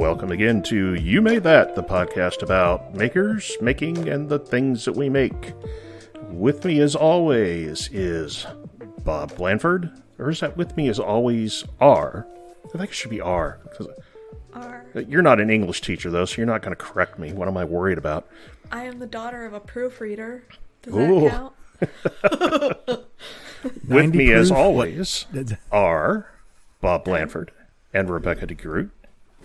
welcome again to You Made That, the podcast about makers, making, and the things that we make. With me as always is Bob Blanford, or is that with me as always R? I think it should be R. R. You're not an English teacher, though, so you're not going to correct me. What am I worried about? I am the daughter of a proofreader. Does that count? With me as always are Bob Blanford and Rebecca DeGroot.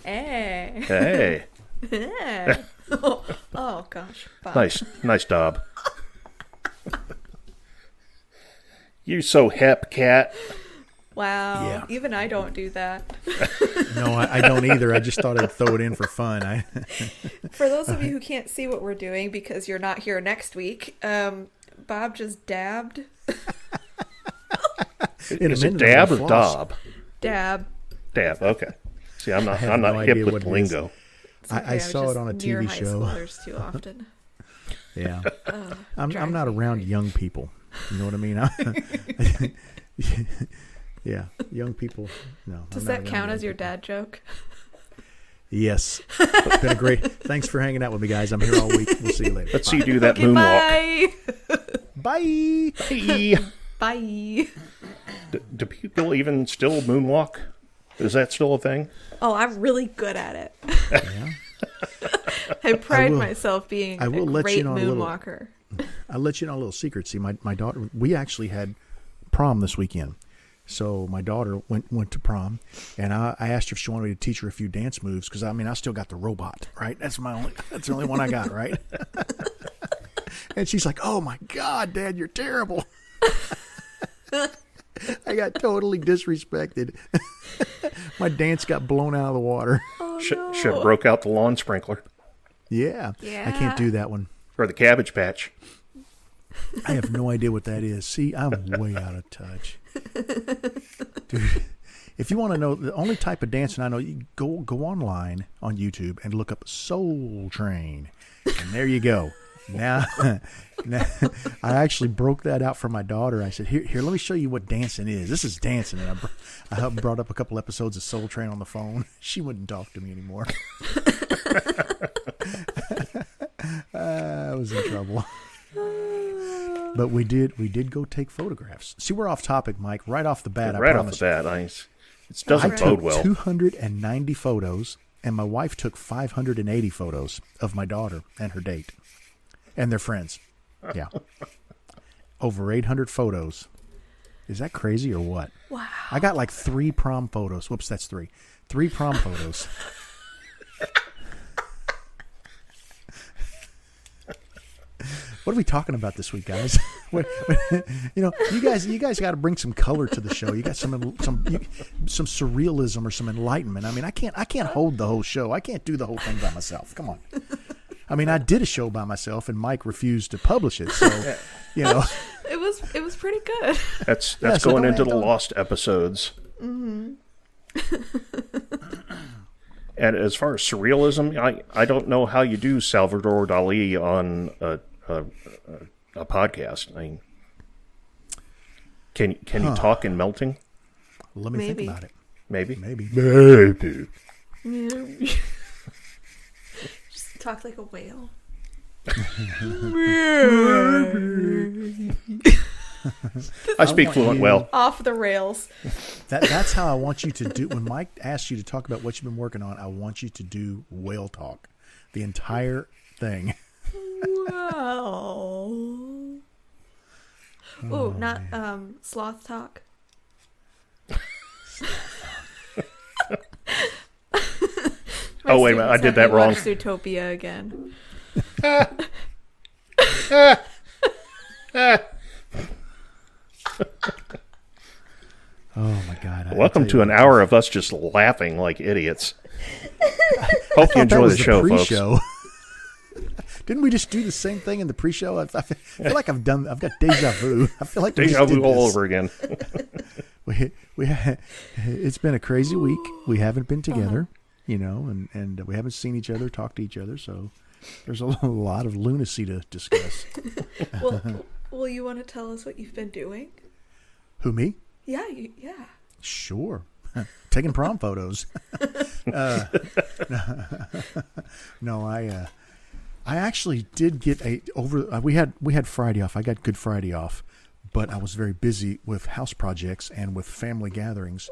Hey. Hey. Hey. Oh, gosh. Bob. Nice job. You so hep, cat. Wow. Yeah. Even I don't do that. No, I don't either. I just thought I'd throw it in for fun. For those of you who can't see what we're doing because you're not here next week, Bob just dabbed. Is it dab or dob? Dab. Dab, okay. See, I'm not no hip idea with what it lingo. Okay, I saw it on a near TV high show. Schoolers too often. Yeah. I'm not around young people. You know what I mean? Yeah, young people. No. Does that count as your dad joke? Yes. It's been a great. Thanks for hanging out with me, guys. I'm here all week. We'll see you later. Let's see you do that moonwalk. Bye. Bye. Bye. Do people even still moonwalk? Is that still a thing? Oh, I'm really good at it. Yeah. I pride myself being a great moonwalker. I'll let you know a little secret. See, my daughter, we actually had prom this weekend. So my daughter went to prom, and I asked her if she wanted me to teach her a few dance moves, because, I mean, I still got the robot, right? That's the only one I got, right? And she's like, "Oh, my God, Dad, you're terrible." I got totally disrespected. My dance got blown out of the water. Oh, Should no. have broke out the lawn sprinkler. Yeah. I can't do that one. Or the Cabbage Patch. I have no idea what that is. See, I'm way out of touch. Dude, if you want to know the only type of dancing I know, you go online on YouTube and look up Soul Train. And there you go. Now, I actually broke that out for my daughter. I said, here, let me show you what dancing is. This is dancing. And I brought up a couple episodes of Soul Train on the phone. She wouldn't talk to me anymore. I was in trouble. But we did go take photographs. See, we're off topic, Mike. Right off the bat, Right I off the promise. bat, it doesn't bode well. I took 290 photos, and my wife took 580 photos of my daughter and her date and their friends. Yeah. Over 800 photos. Is that crazy or what? Wow. I got like 3 prom photos. Whoops, that's 3. 3 prom photos. What are we talking about this week, guys? You guys got to bring some color to the show. You got some surrealism or some enlightenment. I mean, I can't hold the whole show. I can't do the whole thing by myself. Come on. I mean, I did a show by myself, and Mike refused to publish it. So, you know, it was pretty good. That's going into the lost episodes. Mm-hmm. And as far as surrealism, I don't know how you do Salvador Dali on a podcast. I mean, can you talk in melting? Let me think about it. Maybe. Just talk like a whale. I speak fluent well. Off the rails. That's how I want you to do. When Mike asks you to talk about what you've been working on, I want you to do whale talk. The entire thing. Wow. Ooh, not sloth talk. Oh, wait a minute. I did that wrong. Zootopia again. Oh, my God. Welcome to an hour of us just laughing like idiots. Hope you enjoy the show, folks. Didn't we just do the same thing in the pre-show? I feel like I've got deja vu. I feel like Deja vu all over again. It's been a crazy week. We haven't been together, you know, and we haven't seen each other, talked to each other, so there's a lot of lunacy to discuss. Well, you want to tell us what you've been doing? Who, me? Yeah, yeah. Sure. taking prom photos. No, I actually did get we had Friday off. I got Good Friday off, but I was very busy with house projects and with family gatherings.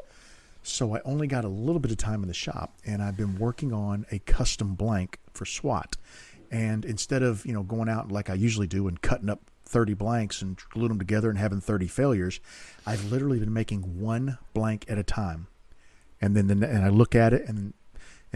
So I only got a little bit of time in the shop, and I've been working on a custom blank for SWAT. And instead of, going out like I usually do and cutting up 30 blanks and gluing them together and having 30 failures, I've literally been making one blank at a time. And then I look at it, and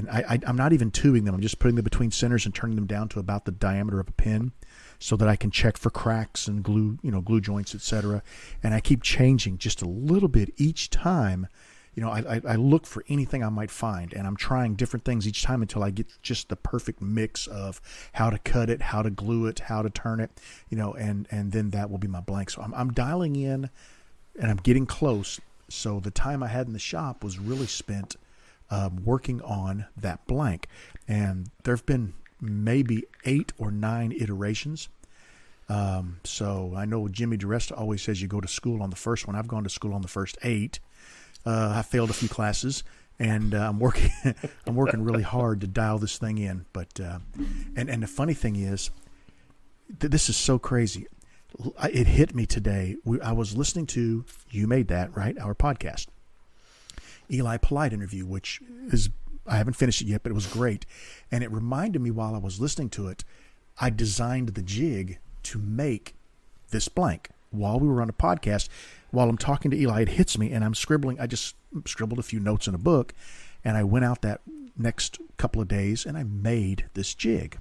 I'm not even tubing them. I'm just putting them between centers and turning them down to about the diameter of a pin so that I can check for cracks and glue joints, etc. And I keep changing just a little bit each time. I look for anything I might find, and I'm trying different things each time until I get just the perfect mix of how to cut it, how to glue it, how to turn it, and then that will be my blank. So I'm dialing in, and I'm getting close. So the time I had in the shop was really spent working on that blank. And there have been maybe 8 or 9 iterations. So I know Jimmy DeResta always says you go to school on the first one. I've gone to school on the first 8. I failed a few classes, and I'm working really hard to dial this thing in. But and the funny thing is, this is so crazy. It hit me today. I was listening to You Made That, right? Our podcast. Eli Polite interview, which is, I haven't finished it yet, but it was great. And it reminded me while I was listening to it, I designed the jig to make this blank while we were on a podcast. While I'm talking to Eli, it hits me, and I'm scribbling. I just scribbled a few notes in a book, and I went out that next couple of days, and I made this jig.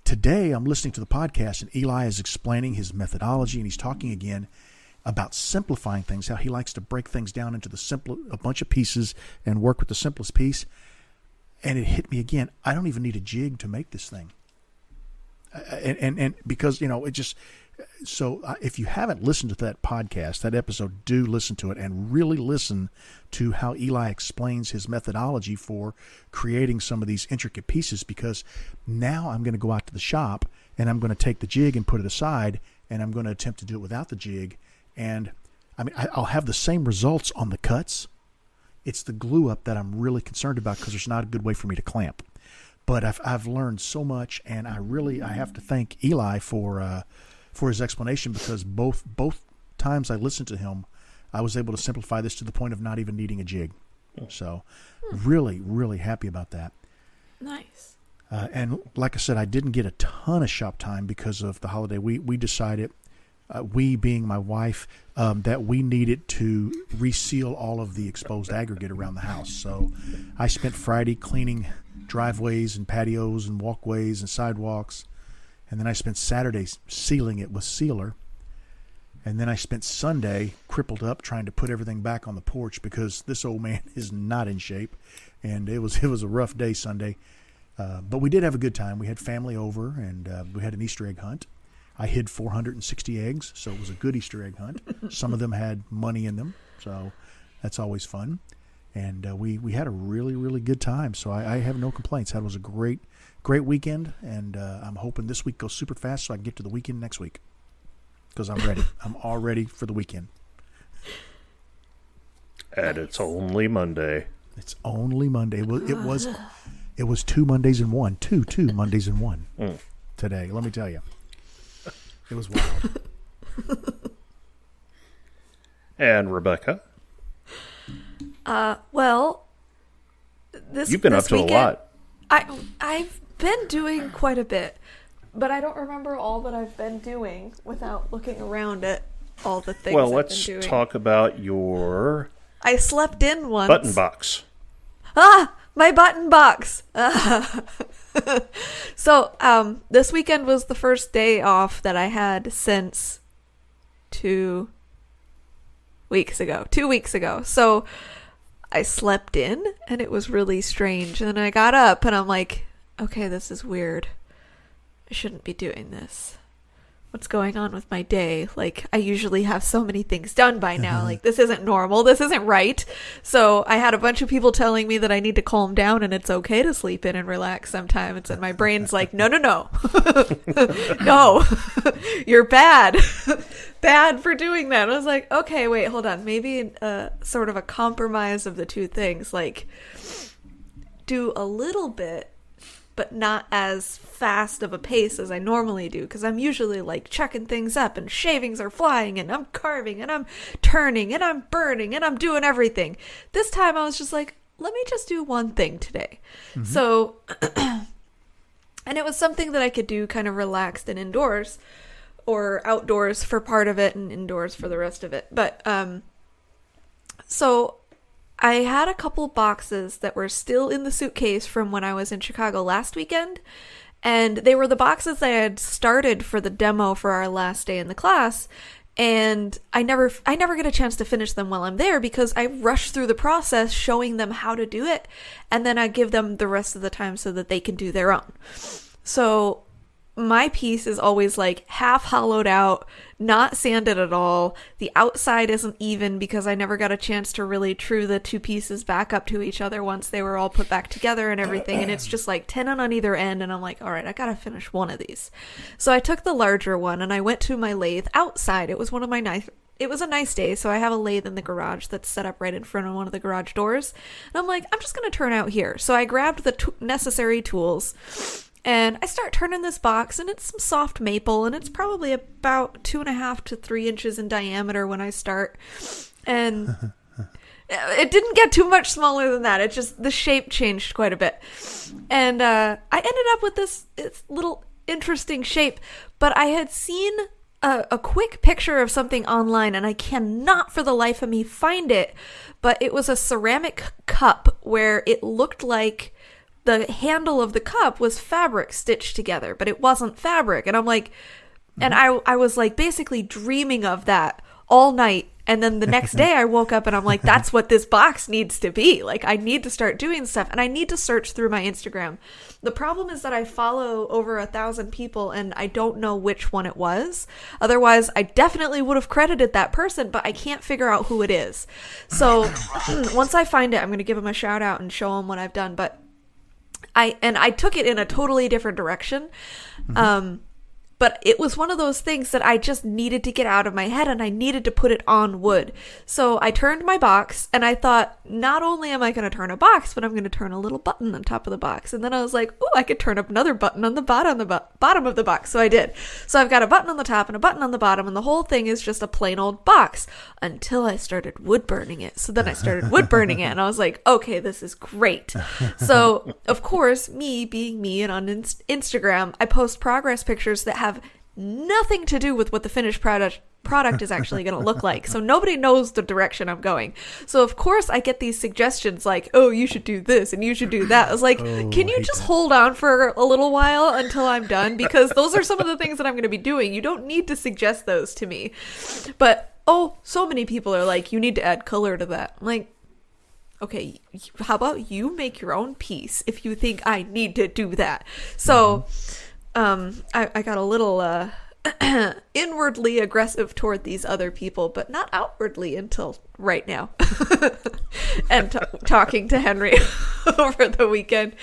Today, I'm listening to the podcast, and Eli is explaining his methodology, and he's talking again about simplifying things, how he likes to break things down into a bunch of pieces and work with the simplest piece. And it hit me again. I don't even need a jig to make this thing. And because, it just... So if you haven't listened to that podcast, that episode, do listen to it and really listen to how Eli explains his methodology for creating some of these intricate pieces, because now I'm going to go out to the shop and I'm going to take the jig and put it aside, and I'm going to attempt to do it without the jig. And I'll have the same results on the cuts. It's the glue up that I'm really concerned about, because there's not a good way for me to clamp. But I've learned so much, and I have to thank Eli for his explanation, because both times I listened to him, I was able to simplify this to the point of not even needing a jig. So really, really happy about that. Nice. And like I said, I didn't get a ton of shop time because of the holiday. We decided, we being my wife, that we needed to reseal all of the exposed aggregate around the house. So I spent Friday cleaning driveways and patios and walkways and sidewalks. And then I spent Saturday sealing it with sealer. And then I spent Sunday crippled up trying to put everything back on the porch, because this old man is not in shape. And it was a rough day Sunday. But we did have a good time. We had family over, and we had an Easter egg hunt. I hid 460 eggs, so it was a good Easter egg hunt. Some of them had money in them, so that's always fun. And we had a really, really good time. So I have no complaints. That was a great weekend, and I'm hoping this week goes super fast so I can get to the weekend next week, because I'm ready. I'm all ready for the weekend. And it's only Monday. It's only Monday. It was 2 Mondays in one. Two Mondays in one today. Let me tell you, it was wild. And Rebecca, well, you've been up to a lot. I've been doing quite a bit, but I don't remember all that I've been doing without looking around at all the things I've been doing. Let's talk about your... I slept in once. Button box. My button box. So, this weekend was the first day off that I had since 2 weeks ago. 2 weeks ago. So, I slept in, and it was really strange. And then I got up, and I'm like, okay, this is weird. I shouldn't be doing this. what's going on with my day? Like, I usually have so many things done by now. Like, this isn't normal. This isn't right. So I had a bunch of people telling me that I need to calm down and it's okay to sleep in and relax sometimes. And my brain's like, no, no. No, you're bad. Bad for doing that. I was like, okay, wait, hold on. Maybe sort of a compromise of the two things. Like, do a little bit, but not as fast of a pace as I normally do, because I'm usually like checking things up and shavings are flying and I'm carving and I'm turning and I'm burning and I'm doing everything. This time I was just like, let me just do one thing today. Mm-hmm. So, and it was something that I could do kind of relaxed and indoors, or outdoors for part of it and indoors for the rest of it. But, so I had a couple boxes that were still in the suitcase from when I was in Chicago last weekend, and they were the boxes that I had started for the demo for our last day in the class, and I never get a chance to finish them while I'm there because I rush through the process showing them how to do it, and then I give them the rest of the time so that they can do their own. So my piece is always like half hollowed out, not sanded at all. The outside isn't even because I never got a chance to really true the two pieces back up to each other once they were all put back together and everything. And it's just like tenon on either end. And I'm like, all right, I gotta finish one of these. So I took the larger one and I went to my lathe outside. It was it was a nice day. So I have a lathe in the garage that's set up right in front of one of the garage doors. And I'm like, I'm just going to turn out here. So I grabbed the necessary tools. And I start turning this box, and it's some soft maple, and it's probably about 2.5 to 3 inches in diameter when I start. And it didn't get too much smaller than that. It just, the shape changed quite a bit. And I ended up with this little interesting shape, but I had seen a quick picture of something online, and I cannot for the life of me find it, but it was a ceramic cup where it looked like the handle of the cup was fabric stitched together, but it wasn't fabric. And I'm like, and I was like basically dreaming of that all night. And then the next day I woke up and I'm like, that's what this box needs to be. Like, I need to start doing stuff, and I need to search through my Instagram. The problem is that I follow over 1,000 people and I don't know which one it was. Otherwise, I definitely would have credited that person, but I can't figure out who it is. So once I find it, I'm going to give him a shout out and show him what I've done. But I took it in a totally different direction. But it was one of those things that I just needed to get out of my head, and I needed to put it on wood. So I turned my box, and I thought, not only am I going to turn a box, but I'm going to turn a little button on top of the box. And then I was like, oh, I could turn up another button on the bottom of the box. So I did. So I've got a button on the top and a button on the bottom, and the whole thing is just a plain old box until I started wood burning it. So then I started wood burning it, and I was like, okay, this is great. So, of course, me being me, and on Instagram, I post progress pictures that have nothing to do with what the finished product is actually going to look like. So nobody knows the direction I'm going. So of course I get these suggestions like, oh, you should do this and you should do that. I was like, can you just hold on for a little while until I'm done? Because those are some of the things that I'm going to be doing. You don't need to suggest those to me. But, so many people are like, you need to add color to that. I'm like, okay, how about you make your own piece if you think I need to do that? So I got a little inwardly aggressive toward these other people, but not outwardly until right now. And talking to Henry over the weekend.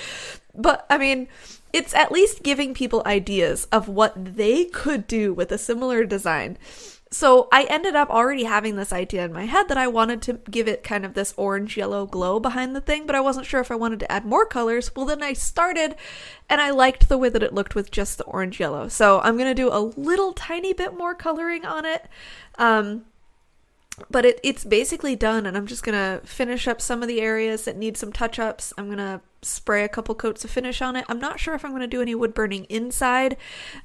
But I mean, it's at least giving people ideas of what they could do with a similar design. So I ended up already having this idea in my head that I wanted to give it kind of this orange-yellow glow behind the thing, but I wasn't sure if I wanted to add more colors. Well, then I started, and I liked the way that it looked with just the orange-yellow. So I'm going to do a little tiny bit more coloring on it. But it's basically done, and I'm just going to finish up some of the areas that need some touch-ups. I'm going to spray a couple coats of finish on it. I'm not sure if I'm going to do any wood burning inside.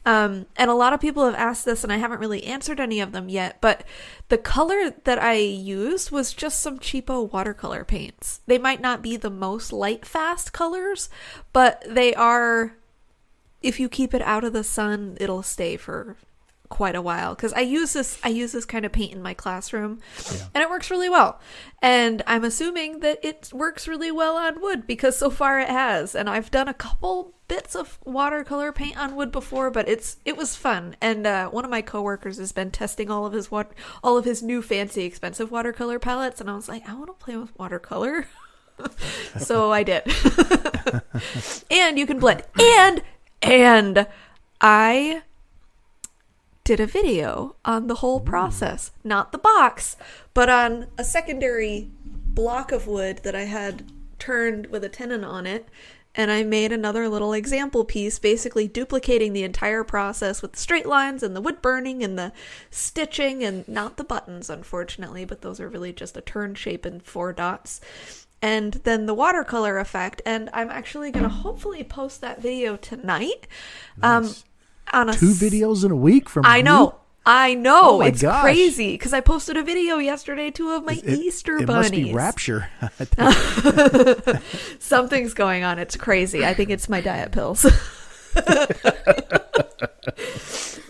And a lot of people have asked this, and I haven't really answered any of them yet. But the color that I used was just some cheapo watercolor paints. They might not be the most light, fast colors, but they are, if you keep it out of the sun, it'll stay for quite a while because I use this kind of paint in my classroom, and it works really well. And I'm assuming that it works really well on wood because so far it has. And I've done a couple bits of watercolor paint on wood before, but it was fun. And one of my coworkers has been testing all of his new fancy expensive watercolor palettes, and I was like, I want to play with watercolor. So I did. And you can blend. And I did a video on the whole process. Not the box, but on a secondary block of wood that I had turned with a tenon on it. And I made another little example piece, basically duplicating the entire process with the straight lines and the wood burning and the stitching, and not the buttons, unfortunately, but those are really just a turn shape and 4 dots. And then the watercolor effect. And I'm actually going to hopefully post that video tonight. Nice. On 2 videos in a week from I know. you? I know. Oh my it's gosh. crazy because I posted a video yesterday to of my Easter bunnies. It must be rapture. Something's going on. It's crazy. I think it's my diet pills.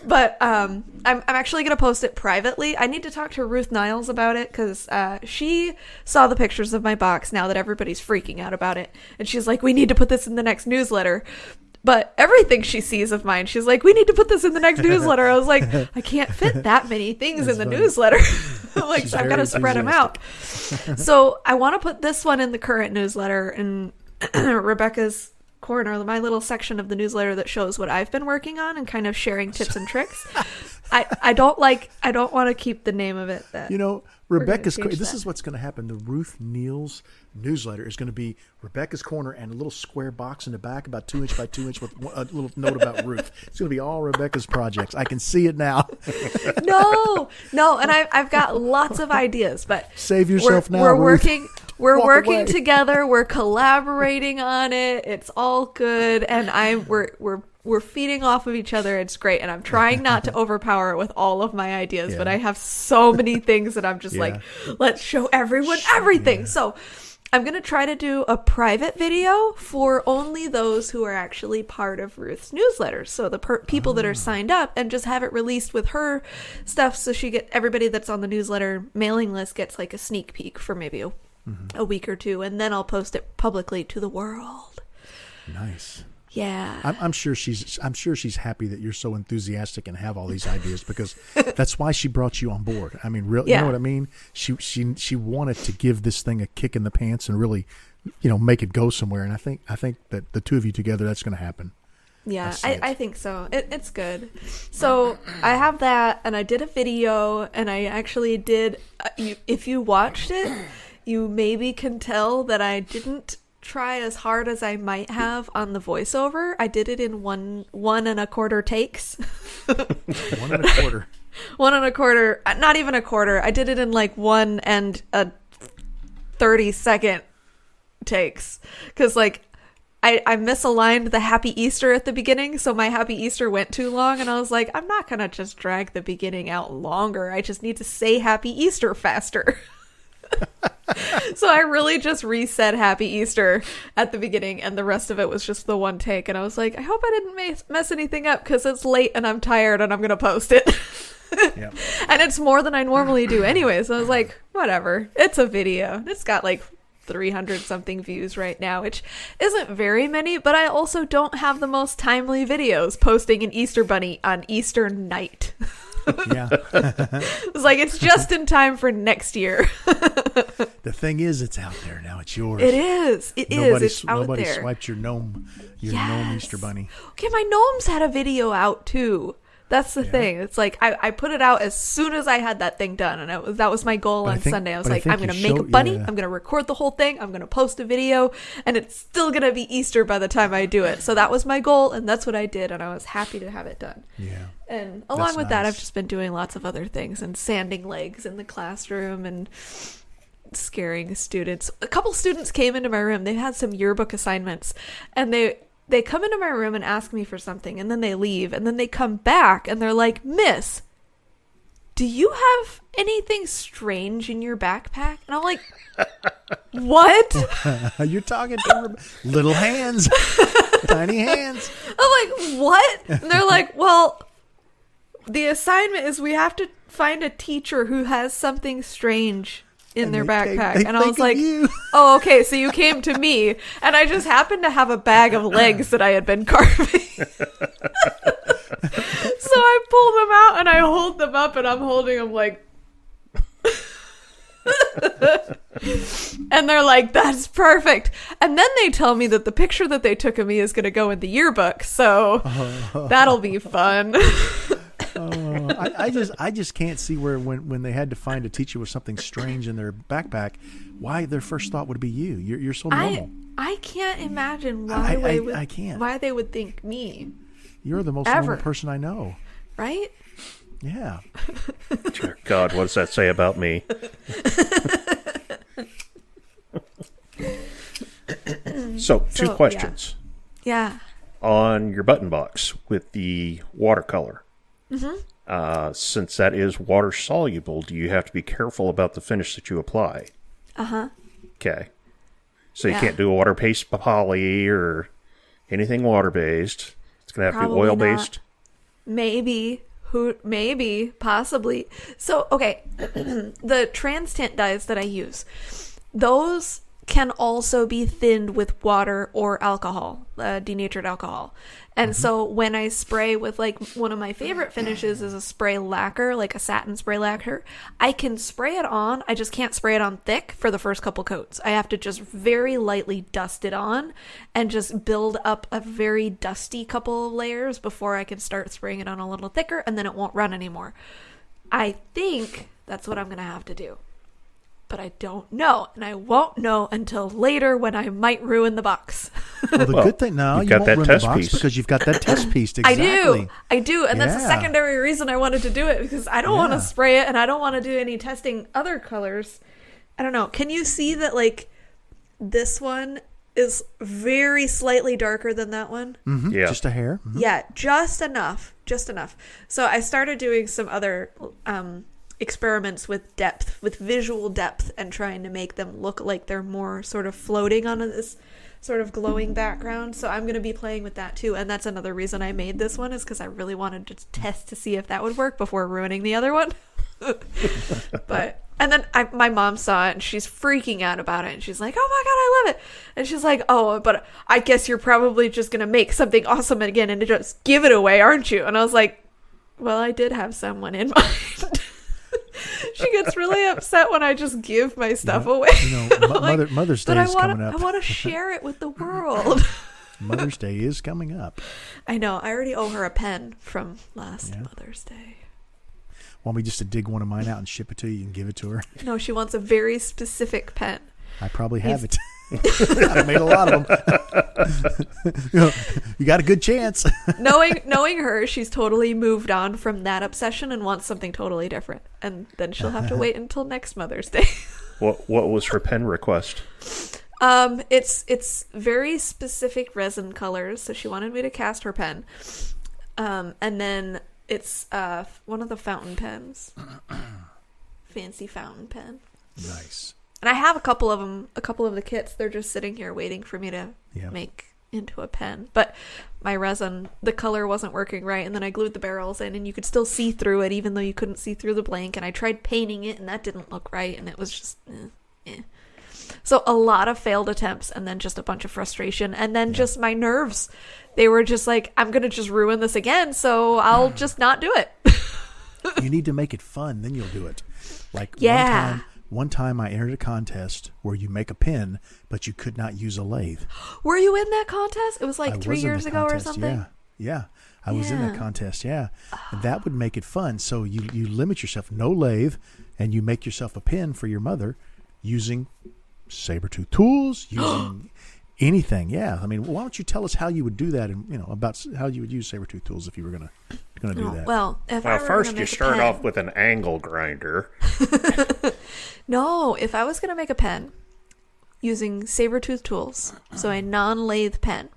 But I'm actually going to post it privately. I need to talk to Ruth Niles about it because she saw the pictures of my box now that everybody's freaking out about it. And she's like, we need to put this in the next newsletter. But everything she sees of mine, she's like, we need to put this in the next newsletter. I was like, I can't fit that many things in the newsletter. I'm like, so I've got to spread them out. So I want to put this one in the current newsletter and Rebecca's Corner, my little section of the newsletter that shows what I've been working on and kind of sharing tips and tricks. I don't want to keep the name of it. That Rebecca's. This is what's going to happen. The Ruth Niles newsletter is going to be Rebecca's Corner and a little square box in the back, about 2 inch by 2 inch, with a little note about Ruth. It's going to be all Rebecca's projects. I can see it now. No, and I've got lots of ideas, but save yourself now. We're Ruth. We're Walk working away. together. We're collaborating on it. It's all good, and we're feeding off of each other. It's great, and I'm trying not to overpower it with all of my ideas, but I have so many things that I'm just like, let's show everyone everything. Yeah. So I'm going to try to do a private video for only those who are actually part of Ruth's newsletter. So the people that are signed up, and just have it released with her stuff. So everybody that's on the newsletter mailing list gets like a sneak peek for maybe a week or 2. And then I'll post it publicly to the world. Nice. Yeah. I'm sure she's happy that you're so enthusiastic and have all these ideas, because that's why she brought you on board. I mean, really, you know what I mean? She wanted to give this thing a kick in the pants and really, make it go somewhere. And I think that the 2 of you together, that's going to happen. Yeah, I think so. It's good. So I have that, and I did a video, and I actually did. If you watched it, you maybe can tell that I didn't try as hard as I might have on the voiceover. I did it in 1.25 takes. 1.25. 1.25. Not even a quarter. I did it in like 1 and a 30-second takes, because like I misaligned the Happy Easter at the beginning, so my Happy Easter went too long, and I was like, I'm not gonna just drag the beginning out longer. I just need to say Happy Easter faster. So I really just reset Happy Easter at the beginning, and the rest of it was just the 1 take. And I was like, I hope I didn't mess anything up, because it's late and I'm tired and I'm going to post it. Yep. And it's more than I normally do anyway. So I was like, whatever. It's a video. It's got like 300 something views right now, which isn't very many, but I also don't have the most timely videos posting an Easter bunny on Easter night. Yeah. It's like, it's just in time for next year. The thing is, it's out there now. It's yours. It is. It's out nobody there. swiped your gnome Easter bunny. Okay, my gnomes had a video out too. That's the thing. It's like I put it out as soon as I had that thing done, and that was my goal on Sunday. I was like, I'm going to make a bunny. I'm going to record the whole thing. I'm going to post a video, and it's still going to be Easter by the time I do it. So that was my goal, and that's what I did, and I was happy to have it done. Yeah. And along with that, I've just been doing lots of other things, and sanding legs in the classroom and scaring students. A couple students came into my room. They had some yearbook assignments, and they come into my room and ask me for something, and then they leave, and then they come back and they're like, Miss, do you have anything strange in your backpack? And I'm like, what? You're talking to little hands, tiny hands. I'm like, what? And they're like, well, the assignment is we have to find a teacher who has something strange in their backpack. And I was like, oh, okay, so you came to me. And I just happened to have a bag of legs that I had been carving. So I pull them out and I hold them up and I'm holding them like... And they're like, that's perfect. And then they tell me that the picture that they took of me is going to go in the yearbook. So that'll be fun. I just can't see where when they had to find a teacher with something strange in their backpack, why their first thought would be you. You're so normal. I can't imagine why why they would think me. You're the most normal person I know. Right? Yeah. God, what does that say about me? So, two questions. Yeah. On your button box with the watercolor. Mm-hmm. Since that is water soluble, do you have to be careful about the finish that you apply? Uh-huh. Okay. So you can't do a water-based poly or anything water-based. It's going to have to be oil-based? Maybe, possibly. So, okay, the trans tint dyes that I use, those can also be thinned with water or alcohol, denatured alcohol. And so when I spray with, like, one of my favorite finishes is a spray lacquer, like a satin spray lacquer, I can spray it on. I just can't spray it on thick for the first couple coats. I have to just very lightly dust it on and just build up a very dusty couple of layers before I can start spraying it on a little thicker, and then it won't run anymore. I think that's what I'm going to have to do. But I don't know, and I won't know until later when I might ruin the box. Well, good thing now you won't ruin the box because you've got that test piece. Exactly. I do, and that's the secondary reason I wanted to do it, because I don't want to spray it, and I don't want to do any testing other colors. I don't know. Can you see that, like, this one is very slightly darker than that one? Mm-hmm. Yeah. Just a hair? Mm-hmm. Yeah, just enough. So I started doing some other... experiments with depth, with visual depth, and trying to make them look like they're more sort of floating on this sort of glowing background. So I'm going to be playing with that too, and that's another reason I made this one, is because I really wanted to test to see if that would work before ruining the other one. And then my mom saw it and she's freaking out about it, and she's like, oh my god, I love it. And she's like, oh, but I guess you're probably just going to make something awesome again and just give it away, aren't you? And I was like, well, I did have someone in mind. She gets really upset when I just give my stuff away. You know, like, Mother's Day is coming up. I want to share it with the world. Mother's Day is coming up. I know. I already owe her a pen from last Mother's Day. Want me just to dig one of mine out and ship it to you and give it to her? No, she wants a very specific pen. I probably have it. I've made a lot of them. You got a good chance. knowing her, she's totally moved on from that obsession and wants something totally different. And then she'll have to wait until next Mother's Day. What was her pen request? It's very specific resin colors, so she wanted me to cast her pen. And then it's one of the fountain pens. Fancy fountain pen. Nice. And I have a couple of them, a couple of the kits. They're just sitting here waiting for me to make into a pen. But my resin, the color wasn't working right. And then I glued the barrels in, and you could still see through it, even though you couldn't see through the blank. And I tried painting it, and that didn't look right. And it was just, So a lot of failed attempts, and then just a bunch of frustration. And then just my nerves. They were just like, I'm going to just ruin this again, so I'll just not do it. You need to make it fun, then you'll do it. Like one time I entered a contest where you make a pen, but you could not use a lathe. Were you in that contest? It was like 3 years ago or something? Yeah. I was in that contest, And that would make it fun. So you limit yourself, no lathe, and you make yourself a pen for your mother using saber-tooth tools, using anything. Yeah. I mean, why don't you tell us how you would do that, and about how you would use saber-tooth tools if you were going to do that? Well, first you start off with an angle grinder. No, if I was going to make a pen using saber-tooth tools, so a non-lathe pen,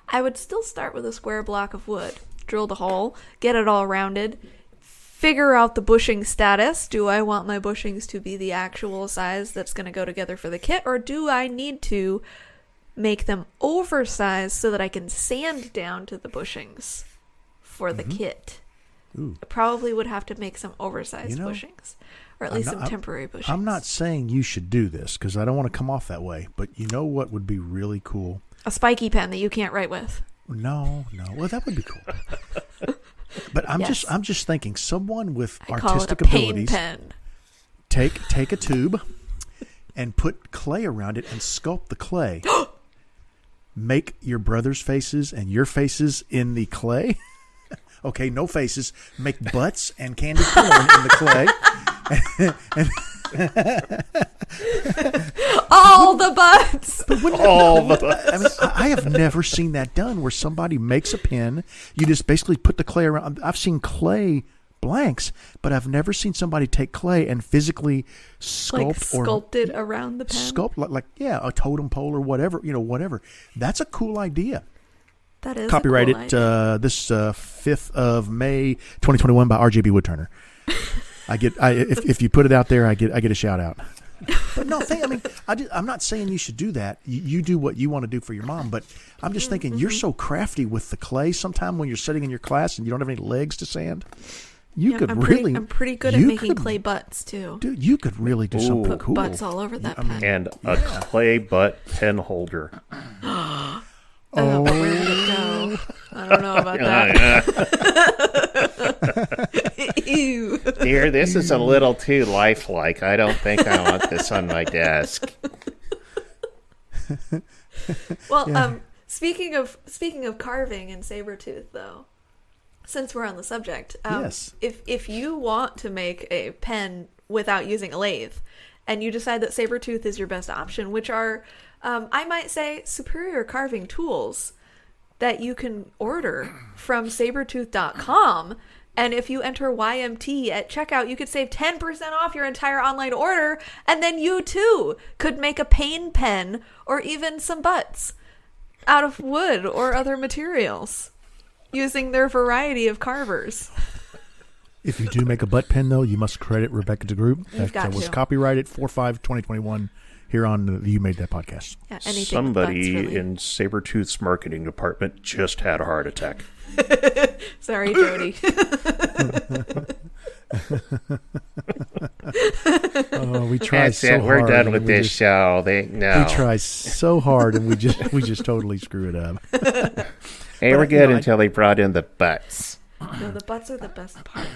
I would still start with a square block of wood, drill the hole, get it all rounded, figure out the bushing status. Do I want my bushings to be the actual size that's going to go together for the kit, or do I need to make them oversized so that I can sand down to the bushings for the kit? Ooh. Probably would have to make some oversized bushings, or at least some temporary bushings. I'm not saying you should do this because I don't want to come off that way, but you know what would be really cool? A spiky pen that you can't write with. No. Well, that would be cool. But I'm just thinking someone with artistic call it a abilities. Pain pen. Take a tube and put clay around it and sculpt the clay. Make your brother's faces and your faces in the clay. Okay, no faces. Make butts and candy corn in the clay. All the butts. All the butts. I mean, I have never seen that done where somebody makes a pen. You just basically put the clay around. I've seen clay blanks, but I've never seen somebody take clay and physically sculpt it around the pen. Sculpt like a totem pole or whatever, whatever. That's a cool idea. That is copyrighted a cool idea. This 5th of May 2021 by RJBWoodturner. If you put it out there, I get a shout out. But no, I'm not saying you should do that. You do what you want to do for your mom, but I'm just thinking you're so crafty with the clay. Sometime when you're sitting in your class and you don't have any legs to sand, I'm pretty good at making clay butts too. Dude, you could really do something cool. Put butts all over that pen. And a clay butt pen holder. Where did it go? I don't know about that. Ew. Dear, this is a little too lifelike. I don't think I want this on my desk. Well, speaking of carving and saber-tooth, though, since we're on the subject, yes. If you want to make a pen without using a lathe, and you decide that saber-tooth is your best option, which are, I might say, superior carving tools that you can order from sabertooth.com. And if you enter YMT at checkout, you could save 10% off your entire online order. And then you, too, could make a pain pen or even some butts out of wood or other materials using their variety of carvers. If you do make a butt pen, though, you must credit Rebecca DeGroot. That was copyrighted 4/5/2021 here on the You Made That podcast. Yeah, somebody in Sabertooth's marketing department just had a heart attack. Sorry, Jody. We try so hard. We're done with this show. We try so hard, and we just totally screw it up. They were good until they brought in the butts. No, the butts are the best part.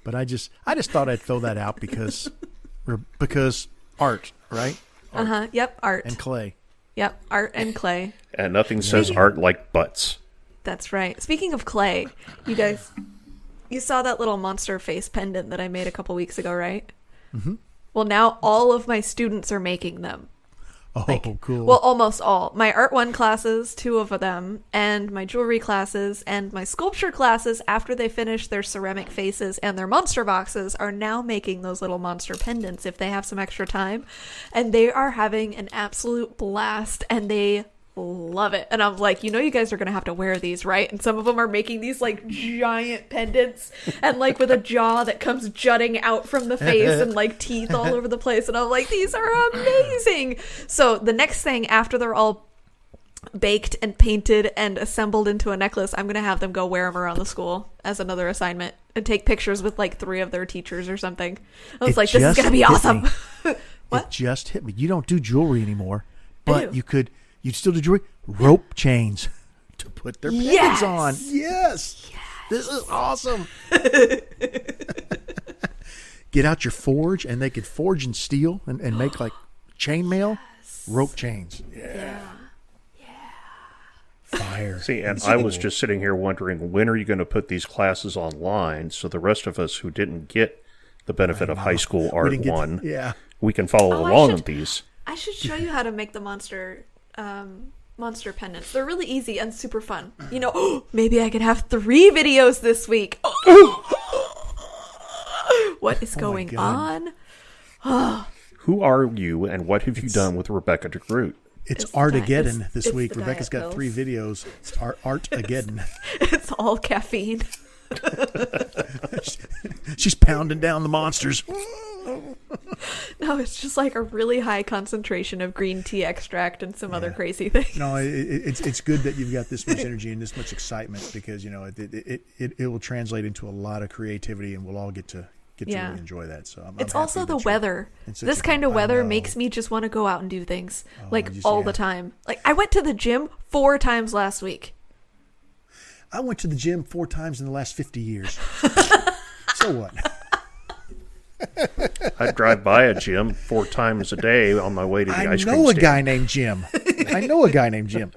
But I just thought I'd throw that out because art, right? Yep, art and clay. Yep, art and clay. And nothing says art like butts. That's right. Speaking of clay, you guys, you saw that little monster face pendant that I made a couple weeks ago, right? Mm-hmm. Well, now all of my students are making them. Oh, cool. Well, almost all. My Art 1 classes, 2 of them, and my jewelry classes, and my sculpture classes, after they finish their ceramic faces and their monster boxes, are now making those little monster pendants if they have some extra time. And they are having an absolute blast, and they love it. And I'm like, you guys are going to have to wear these, right? And some of them are making these, like, giant pendants, and, like, with a jaw that comes jutting out from the face, and, like, teeth all over the place. And I'm like, these are amazing. So the next thing, after they're all baked and painted and assembled into a necklace, I'm going to have them go wear them around the school as another assignment and take pictures with, like, 3 of their teachers or something. I was like, this is going to be awesome. What? It just hit me. You don't do jewelry anymore, but you'd still do jewelry. Rope chains to put their pendants on. Yes. This is awesome. Get out your forge, and they could forge in steel and make like chainmail. Rope chains. Yeah. Fire. See, and I was just sitting here wondering, when are you going to put these classes online so the rest of us who didn't get the benefit of high school Art 1, we can follow along with these. I should show you how to make the monster pendants. They're really easy and super fun. Maybe I could have 3 videos this week. What is going on? Who are you, and what have you done with Rebecca DeGroot? It's Artageddon this week. Rebecca's got 3 videos. It's Artageddon. It's all caffeine. She's pounding down the monsters. No, it's just like a really high concentration of green tea extract and some other crazy things. No, it's good that you've got this much energy and this much excitement because it will translate into a lot of creativity and we'll all get to really enjoy that. So I'm it's happy also the that weather. This kind of weather makes me just want to go out and do things all the time. Like I went to the gym 4 times last week. I went to the gym 4 times in the last 50 years. So what? I drive by a gym 4 times a day on my way to the ice cream stand. I know a guy named Jim.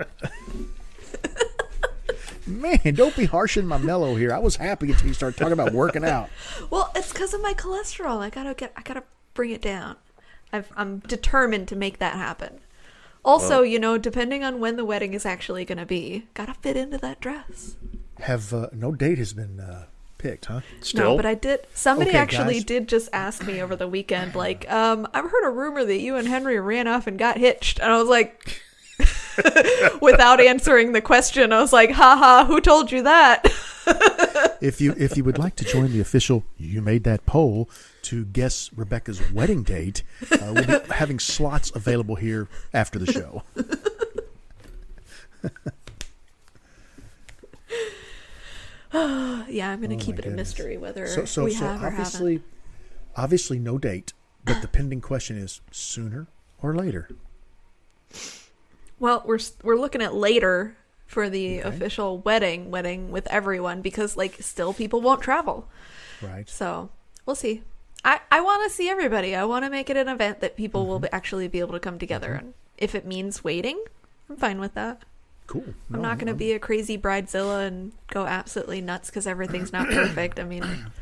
Man, don't be harshing my mellow here. I was happy until you started talking about working out. Well, it's because of my cholesterol. I gotta bring it down. I'm determined to make that happen. Also, depending on when the wedding is actually going to be, gotta fit into that dress. No date has been picked, huh? Still? No, but somebody did just ask me over the weekend, like, I've heard a rumor that you and Henry ran off and got hitched. And I was like, without answering the question, I was like, haha, who told you that? If you would like to join the official You Made That poll to guess Rebecca's wedding date, we'll be having slots available here after the show. Yeah, I'm going to keep it a mystery whether we have or haven't. Obviously no date, but the pending question is sooner or later? Well, we're looking at later for the official wedding with everyone because still people won't travel. Right. So we'll see. I want to see everybody. I want to make it an event that people will actually be able to come together. And if it means waiting, I'm fine with that. Cool. I'm not going to be a crazy bridezilla and go absolutely nuts because everything's not perfect. I mean...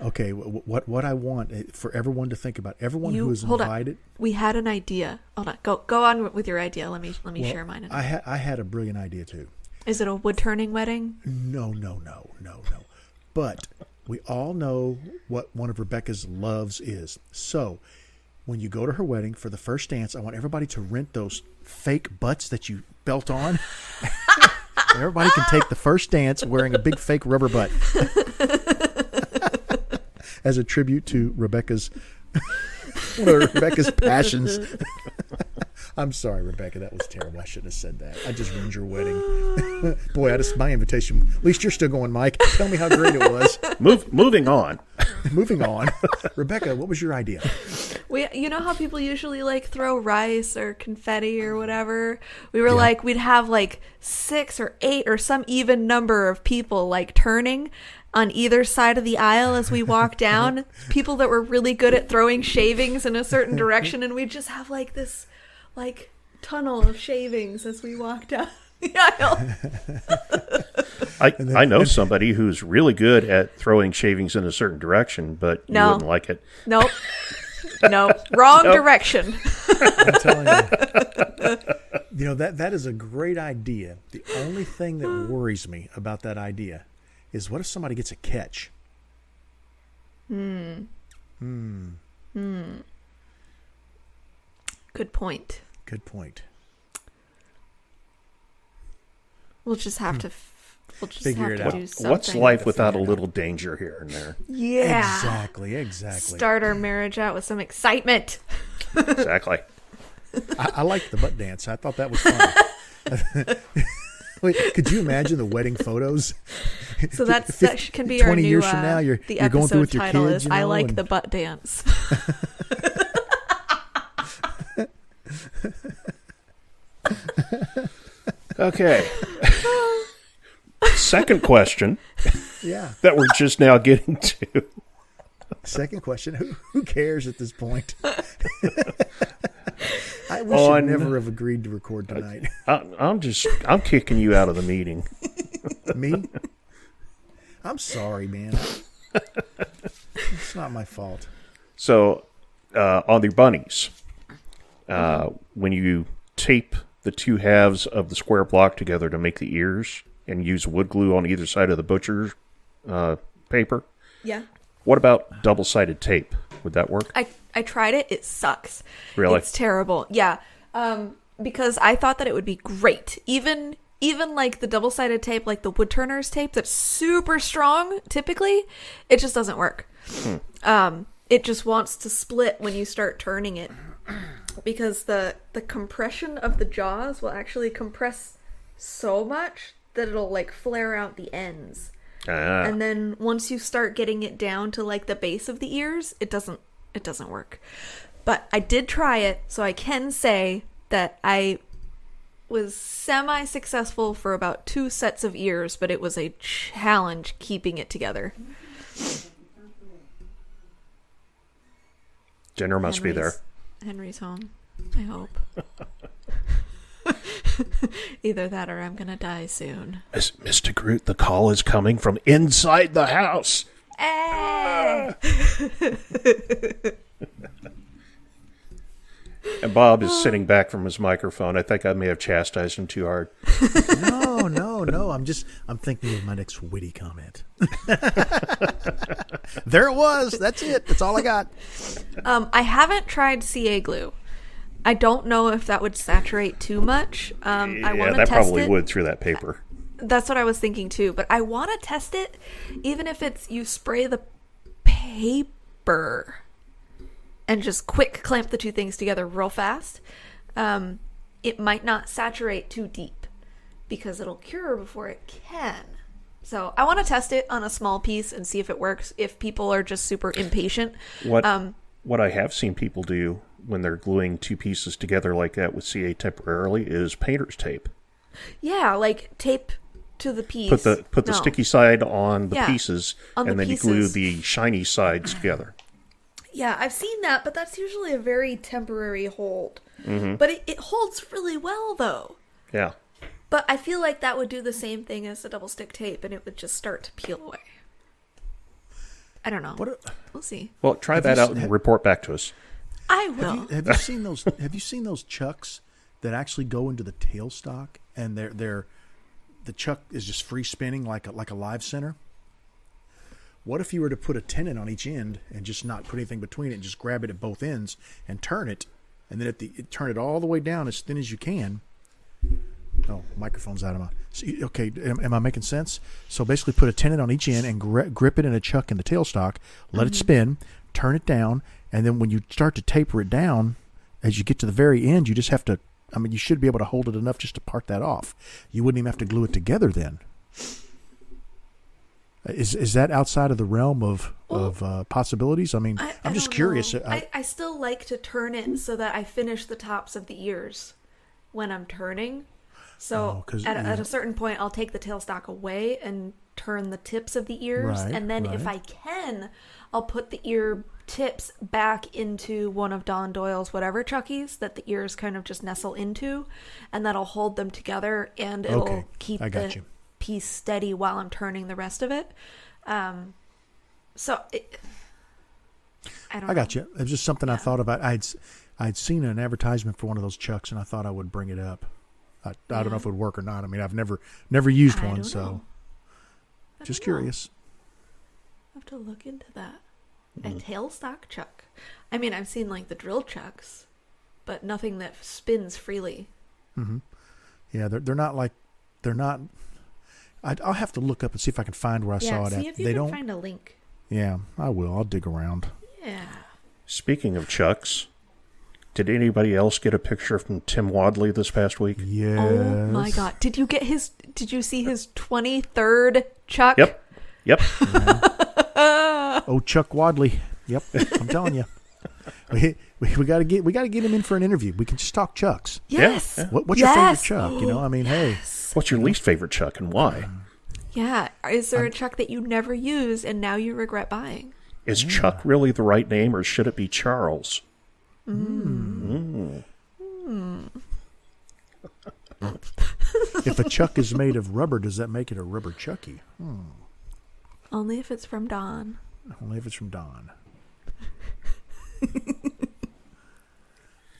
Okay, what I want for everyone to think about, everyone who is invited... We had an idea. Hold on. Go on with your idea. Let me share mine. I had a brilliant idea, too. Is it a wood-turning wedding? No. But we all know what one of Rebecca's loves is. So, when you go to her wedding for the first dance, I want everybody to rent those fake butts that you belt on. Everybody can take the first dance wearing a big fake rubber butt. As a tribute to Rebecca's passions. I'm sorry, Rebecca. That was terrible. I shouldn't have said that. I just ruined your wedding. Boy, my invitation. At least you're still going, Mike. Tell me how great it was. Moving on. Moving on. Rebecca, what was your idea? You know how people usually throw rice or confetti or whatever? We were we'd have 6 or 8 or some even number of people turning on either side of the aisle as we walk down. People that were really good at throwing shavings in a certain direction, and we'd just have this tunnel of shavings as we walk down the aisle. I know somebody who's really good at throwing shavings in a certain direction, but you wouldn't like it. Nope. No, wrong direction. I'm telling you. That is a great idea. The only thing that worries me about that idea is what if somebody gets a catch? Good point. We'll just have to figure it out. Do something. What's life without a little danger here and there? Yeah. Exactly. Start our marriage out with some excitement. Exactly. I liked the butt dance. I thought that was fun. Wait, could you imagine the wedding photos? So that can be our new 20 years from now, you're going through with your title kids. Is I like the butt dance. Okay. Second question. Yeah. That we're just now getting to. Second question. Who cares at this point? We should never have agreed to record tonight. I'm kicking you out of the meeting. Me? I'm sorry, man. It's not my fault. So, on the bunnies, when you tape the 2 halves of the square block together to make the ears and use wood glue on either side of the butcher's paper. Yeah. What about double-sided tape? Would that work? I tried it. It sucks. Really? It's terrible. Yeah. Because I thought that it would be great. Even the double-sided tape, the woodturner's tape that's super strong, typically, it just doesn't work. it just wants to split when you start turning it. Because the compression of the jaws will actually compress so much that it'll like flare out the ends. And then once you start getting it down to like the base of the ears, it doesn't work. But I did try it, so I can say that I was semi-successful for about 2 sets of ears, but it was a challenge keeping it together. Jenner must be there. Henry's home, I hope. Either that or I'm gonna die soon. Mr. DeGroot, the call is coming from inside the house. Hey! And Bob is sitting back from his microphone. I think I may have chastised him too hard. No. I'm thinking of my next witty comment. There it was. That's it. That's all I got. I haven't tried CA glue. I don't know if that would saturate too much. I want to test it. That probably would through that paper. That's what I was thinking too. But I want to test it, even if it's you spray the paper and just quick clamp the two things together real fast. It might not saturate too deep because it'll cure before it can. So I want to test it on a small piece and see if it works. If people are just super impatient. What I have seen people do when they're gluing two pieces together like that with CA temporarily is painter's tape. Yeah, like tape to the piece. Put the sticky side on the pieces, on and the then you glue the shiny sides together. Yeah, I've seen that, but that's usually a very temporary hold. Mm-hmm. But it holds really well, though. Yeah. But I feel like that would do the same thing as the double stick tape, and it would just start to peel away. I don't know. We'll see. Well, try that out and report back to us. I will. Have you seen those? Have you seen those chucks that actually go into the tailstock, and the chuck is just free spinning like a live center? What if you were to put a tenon on each end and just not put anything between it, and just grab it at both ends and turn it, and then turn it all the way down as thin as you can? Oh, microphone's out of my... Okay, am I making sense? So basically put a tenon on each end and grip it in a chuck in the tailstock, let it spin, turn it down, and then when you start to taper it down, as you get to the very end, you just have to... you should be able to hold it enough just to part that off. You wouldn't even have to glue it together then. Is that outside of the realm of possibilities? I'm just curious. I still like to turn it so that I finish the tops of the ears when I'm turning. So at a certain point, I'll take the tailstock away and turn the tips of the ears. Right, and then if I can, I'll put the ear tips back into one of Don Doyle's whatever Chuckies that the ears kind of just nestle into. And that'll hold them together and it'll keep the piece steady while I'm turning the rest of it. I got you. It was just something I thought about. I'd seen an advertisement for one of those chucks, and I thought I would bring it up. I don't know if it would work or not. I've never used one, so just curious. I have to look into that. A tailstock chuck. I've seen like the drill chucks, but nothing that spins freely. Mm-hmm. Yeah, they're not. I'll have to look up and see if I can find where I saw it at. See if you can find a link. Yeah, I will. I'll dig around. Yeah. Speaking of chucks, did anybody else get a picture from Tim Wadley this past week? Yes. Oh my God! Did you see his 23rd chuck? Yep. Yeah. Oh, Chuck Wadley. Yep. I'm telling you. We got to get him in for an interview. We can just talk chucks. Yes. Yeah. What's your favorite chuck? Hey. What's your least favorite chuck and why? Yeah. Is there a chuck that you never use and now you regret buying? Is Chuck really the right name, or should it be Charles? If a chuck is made of rubber, does that make it a rubber chucky? Only if it's from Don. Only if it's from Don.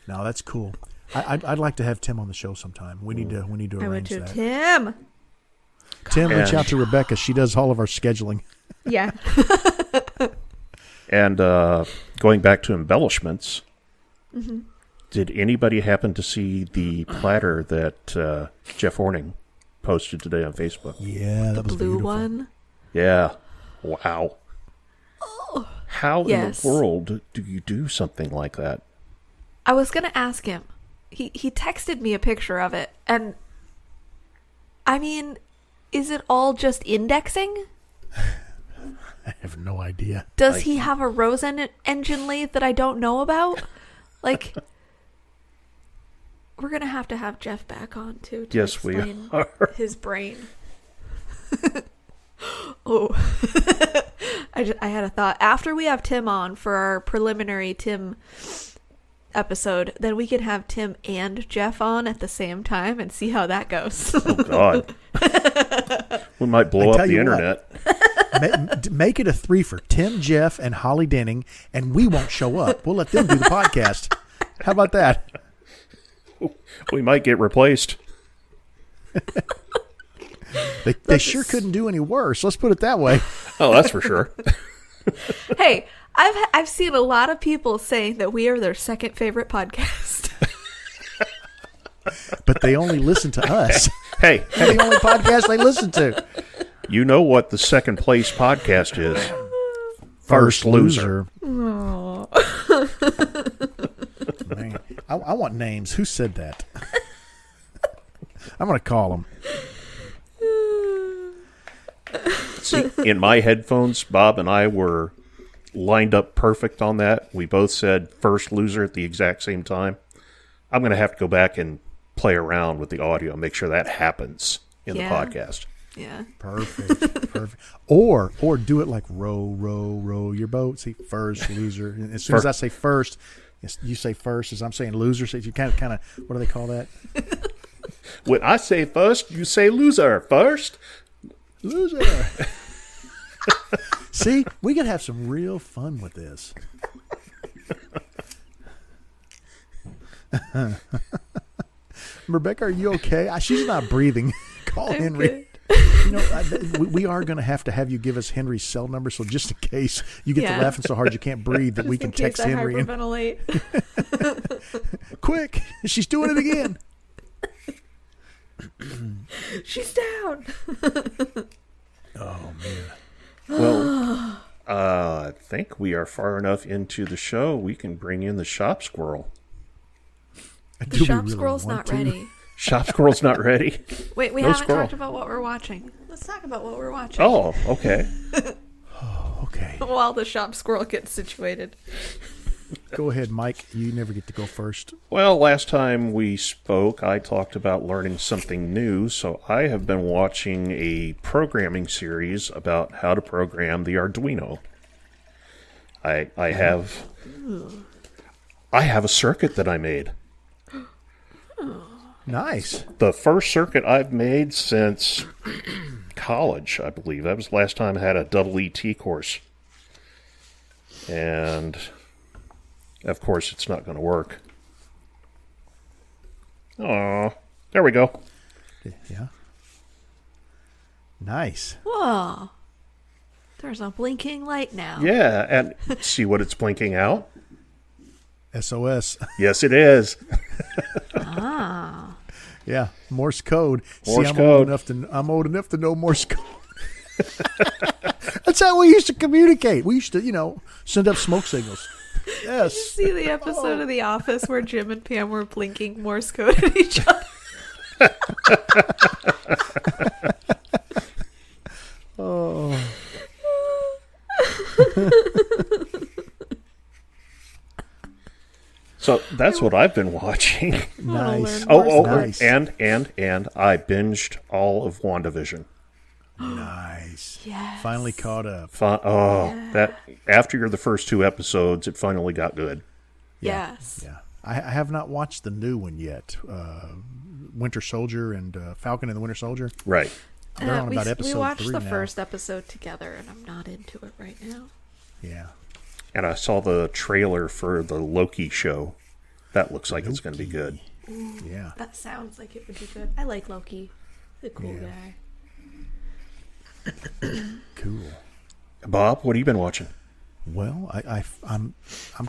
No, that's cool. I'd like to have Tim on the show sometime. We need to arrange that. Tim. Tim, reach out to Rebecca. She does all of our scheduling. Yeah. And going back to embellishments, did anybody happen to see the platter that Jeff Horning posted today on Facebook? Yeah, that was blue beautiful. one. Yeah. Wow. Oh. How in Yes. the world do you do something like that? I was going to ask him. He texted me a picture of it. And, I mean, is it all just indexing? I have no idea. Does he have a rose engine lathe that I don't know about? Like, we're going to have Jeff back on, too, to Yes, we explain are. his brain. Oh. I had a thought. After we have Tim on for our preliminary Tim episode, then we can have Tim and Jeff on at the same time and see how that goes. Oh, God. We might blow up the internet. Make it a 3 for Tim, Jeff, and Holly Denning, and we won't show up. We'll let them do the podcast. How about that? We might get replaced. They sure couldn't do any worse. Let's put it that way. Oh, that's for sure. Hey, I've seen a lot of people saying that we are their second favorite podcast. But they only listen to us. Hey, We're the only podcast they listen to. you know what the second place podcast is? First Loser. Oh. Man, I want names. Who said that? I'm going to call them. See, in my headphones, Bob and I were lined up perfect on that. We both said First Loser at the exact same time. I'm going to have to go back and play around with the audio, make sure that happens in the podcast. Yeah. Perfect. Or do it like row your boat. See, first loser. And as soon as I say first, you say first. As I'm saying loser, so you kind of. What do they call that? When I say first, you say loser. First, loser. See, we could have some real fun with this. Rebecca, are you okay? She's not breathing. Call I'm Henry. good. You know, we are going to have you give us Henry's cell number, so just in case you get to laughing so hard you can't breathe, that we can text Henry. Hyperventilate. Quick, she's doing it again. She's down. Oh man. well, I think we are far enough into the show. We can bring in the shop squirrel. The shop squirrel's not ready. Shop squirrel's not ready. Wait, we No haven't squirrel. talked about what we're watching. Let's talk about what we're watching. Oh, okay. Okay. While the shop squirrel gets situated. Go ahead, Mike. You never get to go first. Well, last time we spoke, I talked about learning something new, so I have been watching a programming series about how to program the Arduino. I have a circuit that I made. Nice. The first circuit I've made since college, I believe. That was the last time I had a double ET course. And, of course, it's not going to work. Oh, there we go. Yeah. Nice. Whoa. There's a blinking light now. Yeah, and see what it's blinking out? SOS. Yes, it is. Ah. Yeah, Morse code. Morse I'm code. I'm old enough to know Morse code. That's how we used to communicate. We used to, send up smoke signals. Yes. See the episode of The Office where Jim and Pam were blinking Morse code at each other. Oh. So that's what I've been watching. Nice. Nice. Nice. And I binged all of WandaVision. Nice. Yes. Finally caught up. That after the first two episodes, it finally got good. Yes. Yeah. I have not watched the new one yet. Winter Soldier and Falcon and the Winter Soldier. Right. They're on about episode we watched 3 the now. first episode together, and I'm not into it right now. Yeah. And I saw the trailer for the Loki show. That looks like it's going to be good. Ooh, Yeah. that sounds like it would be good. I like Loki. He's a cool guy. Cool. Bob, what have you been watching? Well, I'm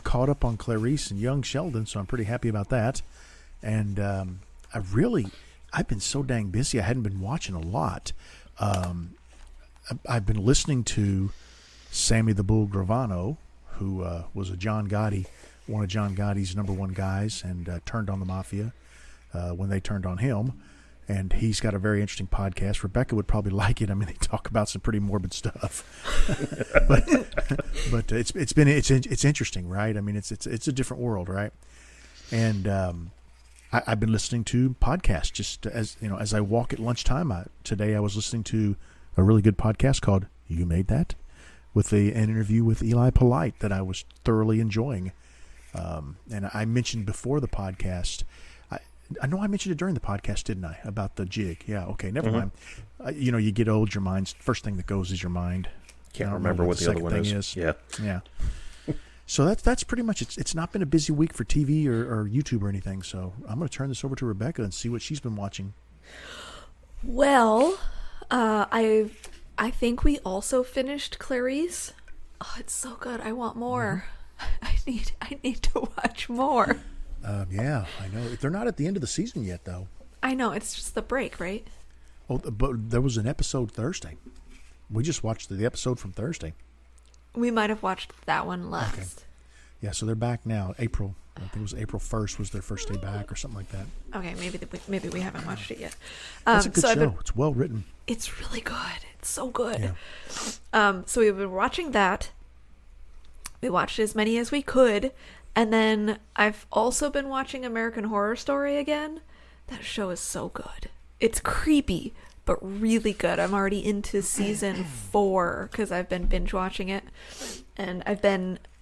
caught up on Clarice and Young Sheldon, so I'm pretty happy about that. And I've been so dang busy, I hadn't been watching a lot. I've been listening to Sammy the Bull Gravano who was a John Gotti, one of John Gotti's number one guys, and turned on the mafia when they turned on him. And he's got a very interesting podcast. Rebecca would probably like it. I mean, they talk about some pretty morbid stuff, but it's interesting, right? I mean, it's a different world, right? And I've been listening to podcasts just as I walk at lunchtime. Today I was listening to a really good podcast called "You Made That," with an interview with Eli Polite that I was thoroughly enjoying. And I mentioned before the podcast. I know I mentioned it during the podcast, didn't I? About the jig. Yeah. Okay. Never mind. You get old. Your mind's first thing that goes is your mind. Can't remember what the other one is. Yeah. Yeah. So that's pretty much it. It's not been a busy week for TV or YouTube or anything. So I'm going to turn this over to Rebecca and see what she's been watching. Well, I think we also finished Clarice. Oh, it's so good. I want more. Mm-hmm. I need to watch more. Yeah, I know. They're not at the end of the season yet, though. I know. It's just the break, right? Oh, but there was an episode Thursday. We just watched the episode from Thursday. We might have watched that one last. Okay. Yeah, so they're back now. I think it was April 1st was their first day back or something like that. Okay, maybe we haven't watched it yet. It's a good show. It's well written. It's really good. It's so good. Yeah. So we've been watching that. We watched as many as we could. And then I've also been watching American Horror Story again. That show is so good. It's creepy, but really good. I'm already into season 4 because I've been binge watching it. And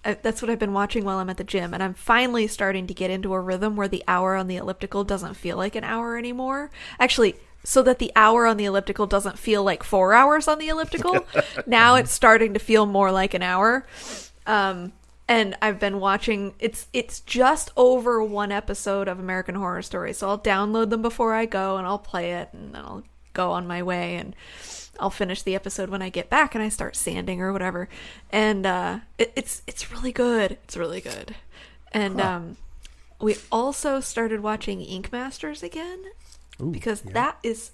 that's what I've been watching while I'm at the gym. And I'm finally starting to get into a rhythm where the hour on the elliptical doesn't feel like an hour anymore. Actually, so that the hour on the elliptical doesn't feel like 4 hours on the elliptical. Now it's starting to feel more like an hour. And I've been watching, it's just over one episode of American Horror Story, so I'll download them before I go, and I'll play it, and then I'll go on my way, and I'll finish the episode when I get back, and I start sanding or whatever, and it's really good. It's really good. And we also started watching Ink Masters again, because that's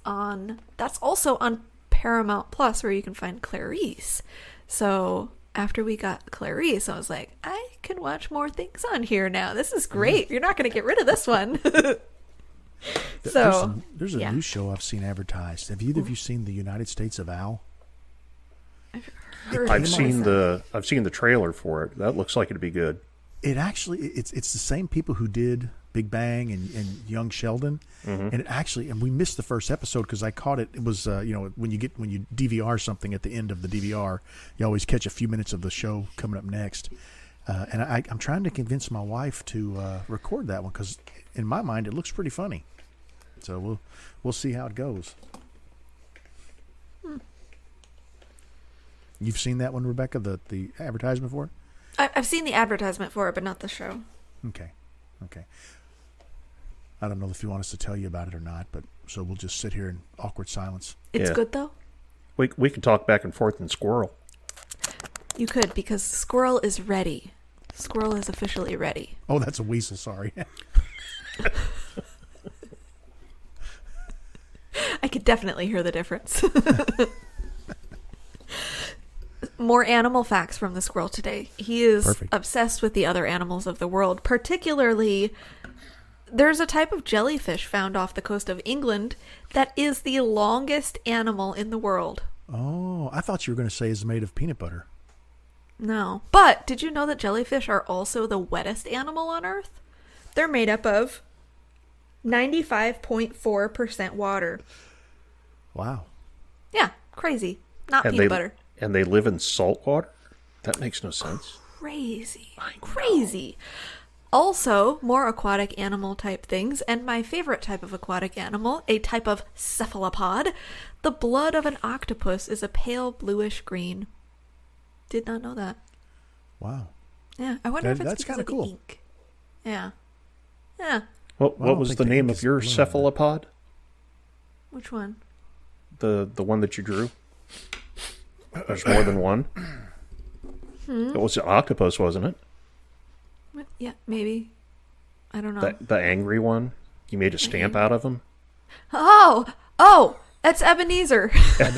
also on Paramount Plus, where you can find Clarice. So after we got Clarice, I was like, I can watch more things on here now. This is great. You're not going to get rid of this one. There's a new show I've seen advertised. Have either of you seen The United States of Al? I've seen the trailer for it. That looks like it'd be good. It actually, it's the same people who did Big Bang and Young Sheldon, and we missed the first episode because I caught it. It was when you DVR something at the end of the DVR, you always catch a few minutes of the show coming up next. And I'm trying to convince my wife to record that one because in my mind it looks pretty funny. So we'll see how it goes. You've seen that one, Rebecca? The advertisement for it? I've seen the advertisement for it, but not the show. Okay. I don't know if you want us to tell you about it or not, but so we'll just sit here in awkward silence. It's good, though? We could talk back and forth in Squirrel. You could, because Squirrel is ready. Squirrel is officially ready. Oh, that's a weasel, sorry. I could definitely hear the difference. More animal facts from the squirrel today. He is obsessed with the other animals of the world. Particularly, there's a type of jellyfish found off the coast of England that is the longest animal in the world. Oh, I thought you were going to say it's made of peanut butter. No. But did you know that jellyfish are also the wettest animal on Earth? They're made up of 95.4% water. Wow. Yeah, crazy. Not peanut butter. And they live in salt water? That makes no sense. Crazy. Also, more aquatic animal type things, and my favorite type of aquatic animal, a type of cephalopod. The blood of an octopus is a pale bluish green. Did not know that. Wow. Yeah, I wonder if it's because of the ink. Yeah. What was the name of your cephalopod? Which one? The one that you drew. There's more than one. It was an octopus, wasn't it? Yeah, maybe. I don't know. The angry one? You made a stamp out of him? Oh! That's Ebenezer. Yeah,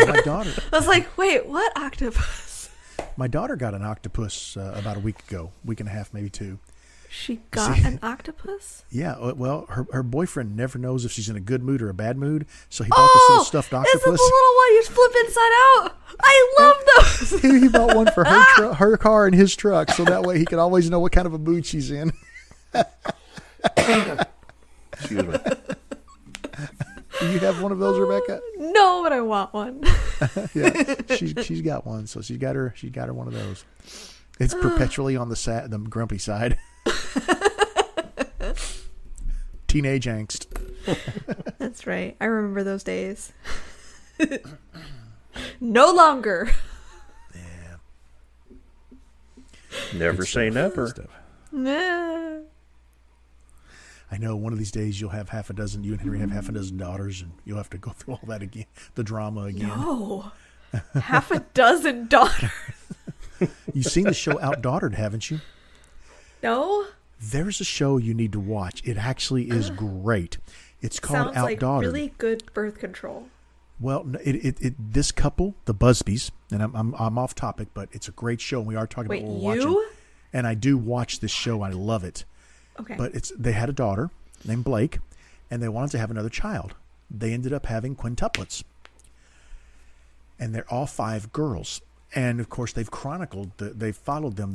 my daughter. I was like, wait, what octopus? My daughter got an octopus about a week and a half, maybe 2. She got an octopus? Yeah, well, her boyfriend never knows if she's in a good mood or a bad mood, so he bought this little stuffed octopus. It's the little one you flip inside out. I love those. He bought one for her car and his truck, so that way he can always know what kind of a mood she's in. Excuse me. Do you have one of those, Rebecca? No, but I want one. Yeah, she's got one, so she got her one of those. It's perpetually on the grumpy side. Teenage angst. That's right. I remember those days. No longer. Yeah. Never say never. Nah. I know one of these days you and Henry have half a dozen daughters, and you'll have to go through all that again, the drama again. No. Half a dozen daughters. You've seen the show Outdaughtered, haven't you? No. There's a show you need to watch. It actually is great. It's called Sounds Outdaughtered. like really good birth control. Well, this couple, the Busbys, and I'm off topic, but it's a great show, and we are talking about what we're watching. And I do watch this show. I love it. Okay. But they had a daughter named Blake, and they wanted to have another child. They ended up having quintuplets. And they're all 5 girls. And, of course, they've followed them,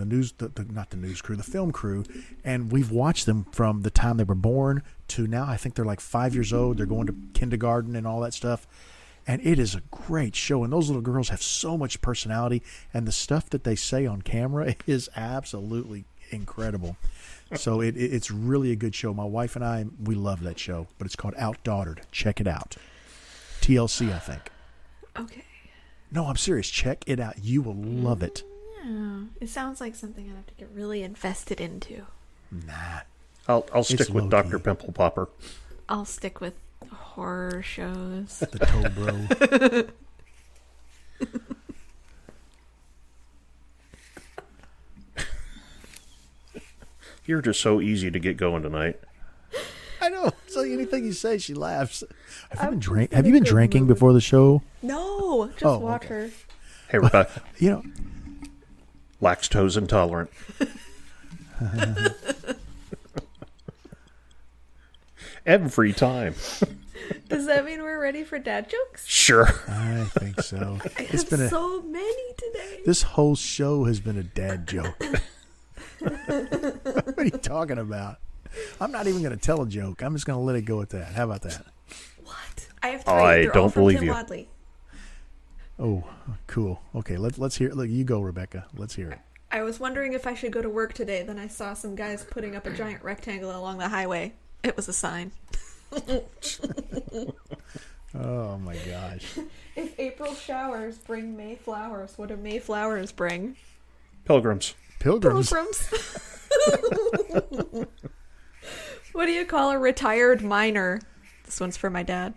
not the news crew, the film crew, and we've watched them from the time they were born to now. I think they're like 5 years old. They're going to kindergarten and all that stuff. And it is a great show. And those little girls have so much personality, and the stuff that they say on camera is absolutely incredible. So it's really a good show. My wife and I, we love that show, but it's called Outdaughtered. Check it out. TLC, I think. Okay. No, I'm serious. Check it out. You will love it. Yeah. It sounds like something I'd have to get really invested into. Nah. I'll stick with Dr. Pimple Popper. I'll stick with horror shows. The Toe Bro. You're just so easy to get going tonight. I know. So anything you say, she laughs. Have you been drinking before the show? No, just watch her. Hey, Rebecca. You know, Lactose intolerant. Every time. Does that mean we're ready for dad jokes? Sure. I think so. It's been so many today. This whole show has been a dad joke. What are you talking about? I'm not even going to tell a joke. I'm just going to let it go at that. How about that? What? I have 3. I They're don't all from believe Tim you. Wadley. Oh, cool. Okay, let's hear it. Look, you go, Rebecca. Let's hear it. I was wondering if I should go to work today. Then I saw some guys putting up a giant rectangle along the highway. It was a sign. Oh, my gosh. If April showers bring May flowers, what do May flowers bring? Pilgrims. Pilgrims. What do you call a retired miner? This one's for my dad.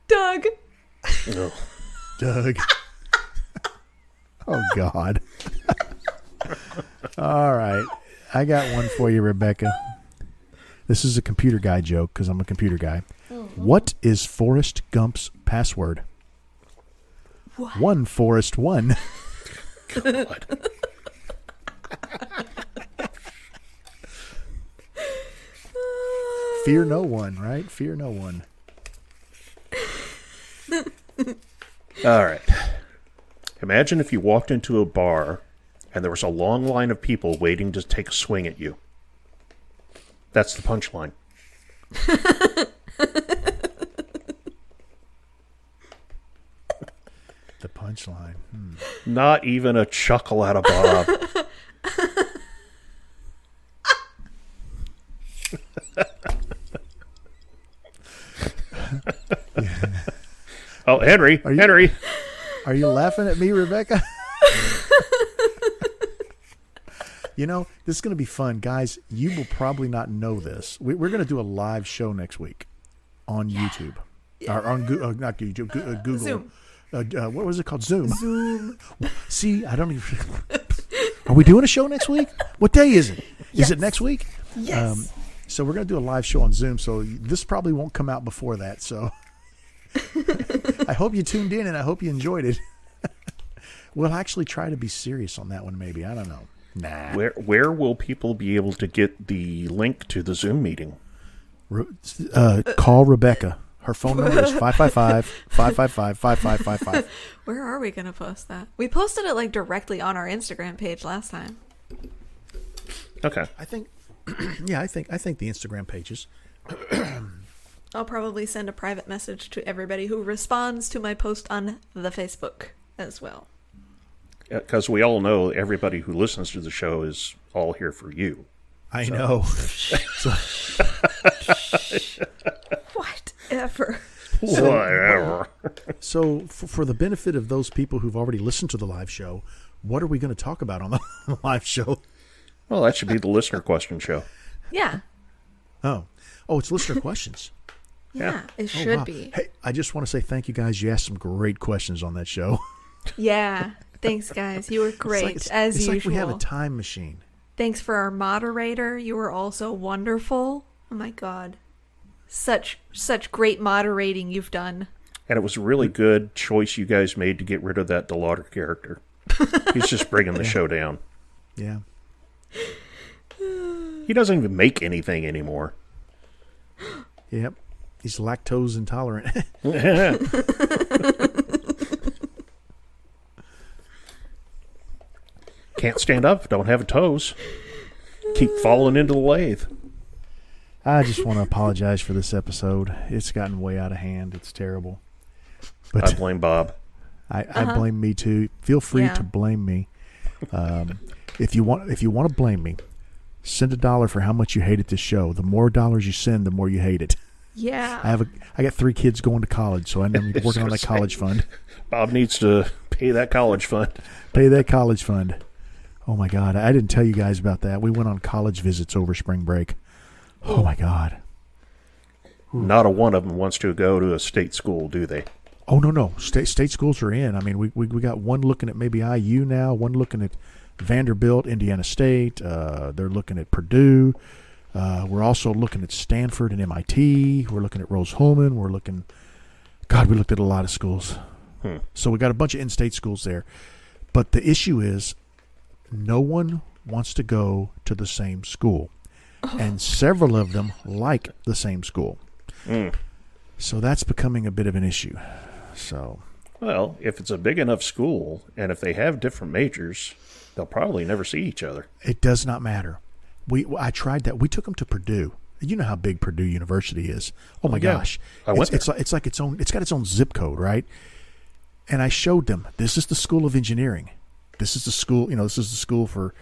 Doug. No. Doug. Oh, God. All right. I got one for you, Rebecca. This is a computer guy joke because I'm a computer guy. Mm-hmm. What is Forrest Gump's password? What? 1 Forrest 1. God. Fear no one, right? Fear no one. All right. Imagine if you walked into a bar and there was a long line of people waiting to take a swing at you. That's the punchline. The punchline. Not even a chuckle out of Bob. Oh, Henry. Are you laughing at me, Rebecca? You know, this is going to be fun. Guys, you will probably not know this. We're going to do a live show next week on YouTube. Yeah. Or on not YouTube, Google. Zoom. What was it called? Zoom. Zoom. See, I don't even... Are we doing a show next week? What day is it? Yes. Is it next week? Yes. So we're going to do a live show on Zoom, so this probably won't come out before that. So I hope you tuned in, and I hope you enjoyed it. We'll actually try to be serious on that one, maybe. I don't know. Nah. Where will people be able to get the link to the Zoom meeting? Call Rebecca. Her phone number is 555-555-5555. Where are we going to post that? We posted it like directly on our Instagram page last time. Okay. I think the Instagram pages. I'll probably send a private message to everybody who responds to my post on the Facebook as well. Because we all know everybody who listens to the show is all here for you. I know. Whatever. Whatever. So for the benefit of those people who've already listened to the live show, what are we going to talk about on the live show? Well, that should be the listener question show. Yeah. Oh, it's listener questions. Yeah, it should be. Hey, I just want to say thank you guys. You asked some great questions on that show. Yeah. Thanks, guys. You were great, as usual. It's like we have a time machine. Thanks for our moderator. You were also wonderful. Oh, my God. Such great moderating you've done. And it was a really good choice you guys made to get rid of that DeLauder character. He's just bringing the show down. Yeah. He doesn't even make anything anymore. Yep. He's lactose intolerant. Can't stand up, don't have toes. Keep falling into the lathe. I just want to apologize for this episode. It's gotten way out of hand. It's terrible. But I blame Bob. I blame me too. Feel free to blame me. If you want to blame me, send $1 for how much you hated this show. The more dollars you send, the more you hate it. Yeah. I got 3 kids going to college, so I'm working on that college fund. Bob needs to pay that college fund. Pay that college fund. Oh my God, I didn't tell you guys about that. We went on college visits over spring break. Oh my God. Not a one of them wants to go to a state school, do they? Oh no. State schools are in. I mean, we got one looking at maybe IU now, one looking at Vanderbilt, Indiana State. They're looking at Purdue. We're also looking at Stanford and MIT. We're looking at Rose-Hulman. We looked at a lot of schools. So we got a bunch of in-state schools there. But the issue is no one wants to go to the same school. And several of them like the same school. So that's becoming a bit of an issue. So, well, if it's a big enough school and if they have different majors, they'll probably never see each other. It does not matter. I tried that. We took them to Purdue. You know how big Purdue University is. Oh my gosh. I went there. It's like its own. It's got its own zip code, right? And I showed them. This is the School of Engineering. This is the school. This is the school for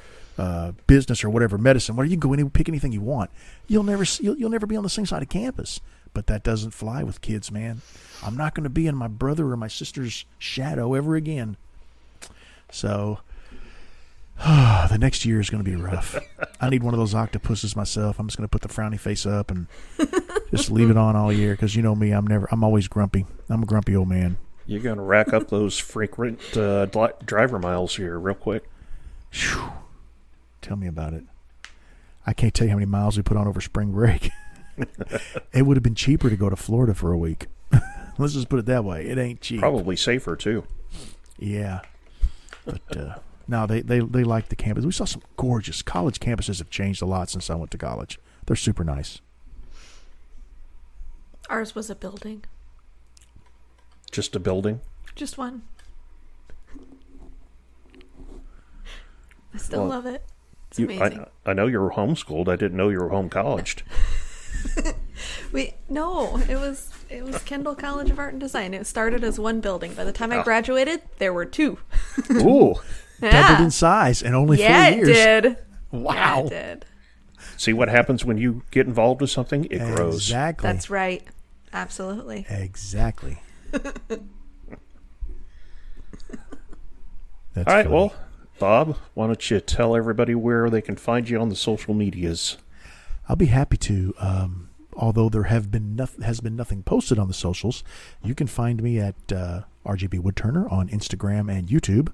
business or whatever, medicine. Where you can go in and pick anything you want. You'll never be on the same side of campus. But that doesn't fly with kids, man. I'm not going to be in my brother or my sister's shadow ever again. So the next year is going to be rough. I need one of those octopuses myself. I'm just going to put the frowny face up and just leave it on all year because you know me, I'm always grumpy. I'm a grumpy old man. You're going to rack up those frequent driver miles here real quick. Whew. Tell me about it. I can't tell you how many miles we put on over spring break. It would have been cheaper to go to Florida for a week. Let's just put it that way. It ain't cheap. Probably safer, too. Yeah. But no, they like the campus. We saw some gorgeous college campuses have changed a lot since I went to college. They're super nice. Ours was a building. Just a building? Just one. I still love it. It's amazing. I know you were homeschooled. I didn't know you were home colleged. No, it was Kendall College of Art and Design. It started as one building. By the time I graduated, there were 2. Ooh. Doubled in size in only 4 years. Yeah, it did. Wow. Yeah, it did. See what happens when you get involved with something? It grows. Exactly. That's right. Absolutely. Exactly. All right, well, Bob, why don't you tell everybody where they can find you on the social medias? I'll be happy to. Although there has been nothing posted on the socials, you can find me at RJBWoodturner on Instagram and YouTube,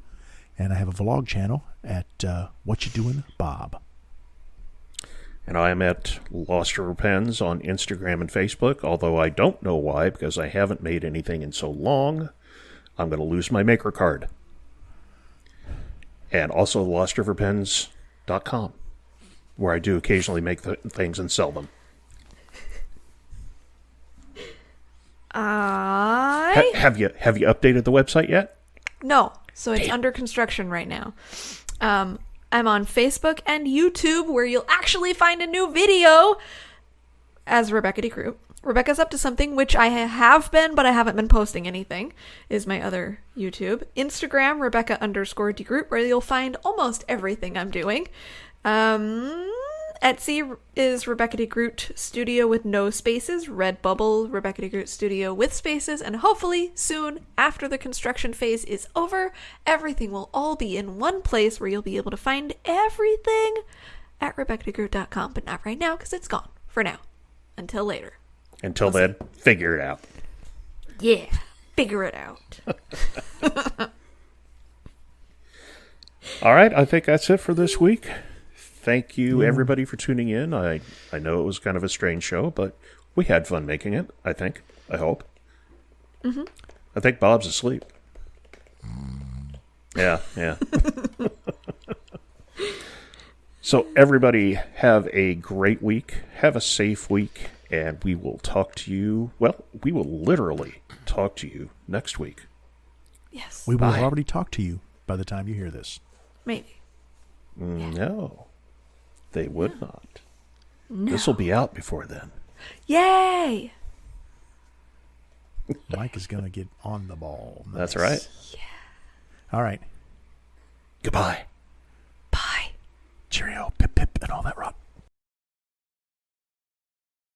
and I have a vlog channel at WhatchaDoinBob. And I am at Lost River Pens on Instagram and Facebook, although I don't know why, because I haven't made anything in so long. I'm going to lose my maker card. And also lostriverpens.com, where I do occasionally make things and sell them. Have you updated the website yet? No, so it's under construction right now. I'm on Facebook and YouTube, where you'll actually find a new video as Rebecca DeGroot. Rebecca's up to something, which I have been, but I haven't been posting anything, is my other YouTube. Instagram, Rebecca_DeGroot, where you'll find almost everything I'm doing. Etsy is RebeccaDeGrootStudio with no spaces. Redbubble, RebeccaDeGrootStudio with spaces. And hopefully soon, after the construction phase is over, everything will all be in one place where you'll be able to find everything at RebeccaDeGroot.com. But not right now, because it's gone for now. Until later. Until then, figure it out. Yeah, figure it out. All right, I think that's it for this week. Thank you, everybody, for tuning in. I know it was kind of a strange show, but we had fun making it, I think. I hope. Mm-hmm. I think Bob's asleep. Yeah. So, everybody, have a great week. Have a safe week. And we will talk to you. Well, we will literally talk to you next week. Yes. We will have already talked to you by the time you hear this. Maybe. No. They would not. No. This will be out before then. Yay! Mike is going to get on the ball. Nice. That's right. Yeah. All right. Goodbye. Bye. Cheerio, pip, pip, and all that